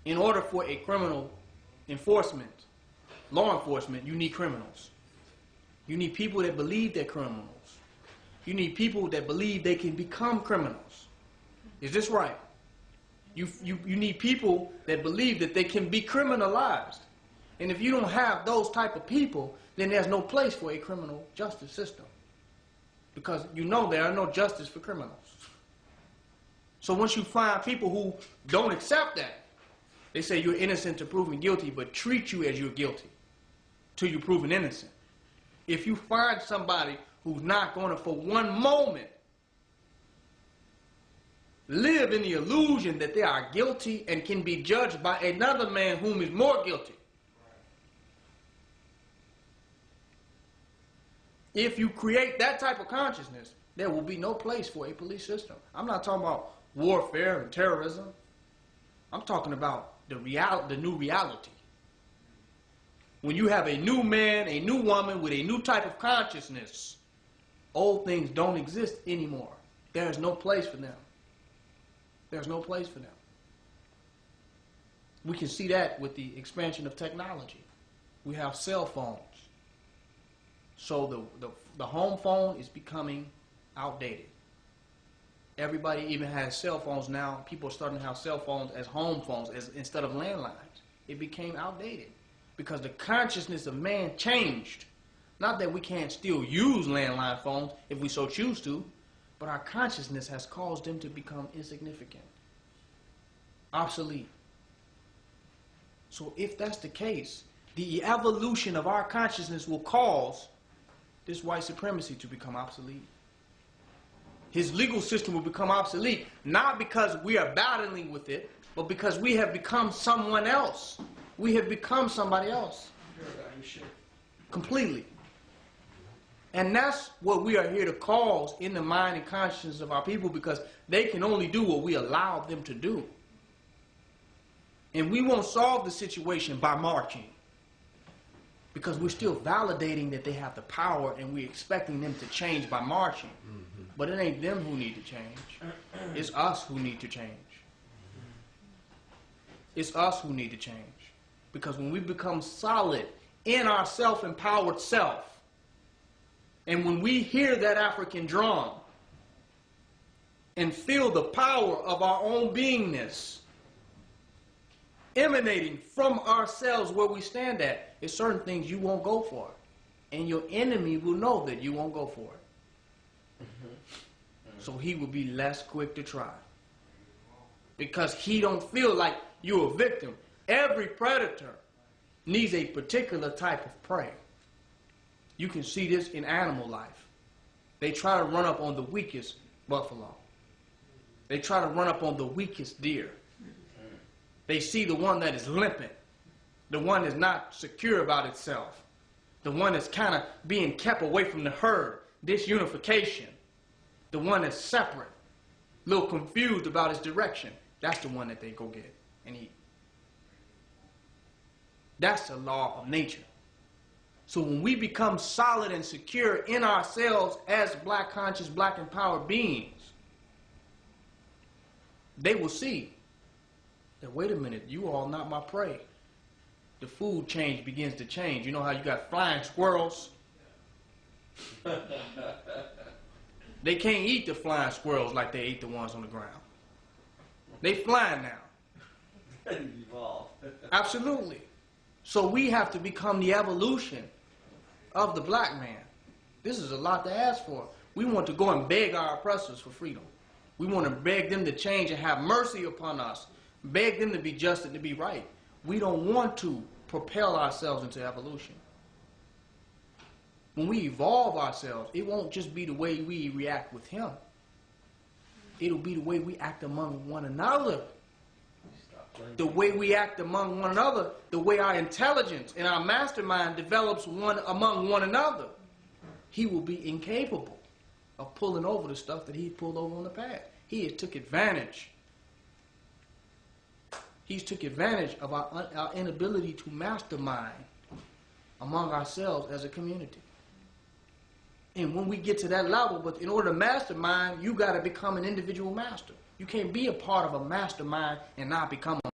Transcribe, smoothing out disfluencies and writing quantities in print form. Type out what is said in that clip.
In order for a criminal enforcement, law enforcement, you need criminals. You need people that believe they're criminals. You need people that believe they can become criminals. Is this right? You need people that believe that they can be criminalized. And if you don't have those type of people, then there's no place for a criminal justice system. Because you know there are no justice for criminals. So once you find people who don't accept that, they say you're innocent to proven guilty, but treat you as you're guilty till you're proven innocent. If you find somebody who's not going to, for one moment, live in the illusion that they are guilty and can be judged by another man whom is more guilty. If you create that type of consciousness, there will be no place for a police system. I'm not talking about warfare and terrorism. I'm talking about the new reality. When you have a new man, a new woman with a new type of consciousness, old things don't exist anymore. There is no place for them. There's no place for them. We can see that with the expansion of technology. We have cell phones. So the home phone is becoming outdated. Everybody even has cell phones now. People are starting to have cell phones as home phones instead of landlines. It became outdated because the consciousness of man changed. Not that we can't still use landline phones if we so choose to, but our consciousness has caused them to become insignificant, obsolete. So if that's the case, the evolution of our consciousness will cause this white supremacy to become obsolete. His legal system will become obsolete, not because we are battling with it, but because we have become someone else. We have become somebody else. Completely. And that's what we are here to cause in the mind and consciousness of our people, because they can only do what we allow them to do. And we won't solve the situation by marching, because we're still validating that they have the power and we're expecting them to change by marching. But it ain't them who need to change. It's us who need to change. It's us who need to change. Because when we become solid in our self-empowered self, and when we hear that African drum and feel the power of our own beingness emanating from ourselves where we stand at, there's certain things you won't go for. And your enemy will know that you won't go for it. So he will be less quick to try. Because he don't feel like you're a victim. Every predator needs a particular type of prey. You can see this in animal life. They try to run up on the weakest buffalo. They try to run up on the weakest deer. They see the one that is limping, the one that's not secure about itself, the one that's kind of being kept away from the herd, disunification, the one that's separate, a little confused about its direction. That's the one that they go get and eat. That's the law of nature. So when we become solid and secure in ourselves as black conscious, black empowered beings, they will see that, wait a minute, you all not my prey. The food change begins to change. You know how you got flying squirrels? They can't eat the flying squirrels like they ate the ones on the ground. They flying now. Evolve. Absolutely. So we have to become the evolution of the black man. This is a lot to ask for. We want to go and beg our oppressors for freedom. We want to beg them to change and have mercy upon us. Beg them to be just and to be right. We don't want to propel ourselves into evolution. When we evolve ourselves, it won't just be the way we react with him. It'll be the way we act among one another. The way we act among one another, the way our intelligence and our mastermind develops one among one another. He will be incapable of pulling over the stuff that he pulled over on the past. He has took advantage. He's took advantage of our inability to mastermind among ourselves as a community. And when we get to that level, but in order to mastermind, you got to become an individual master. You can't be a part of a mastermind and not become a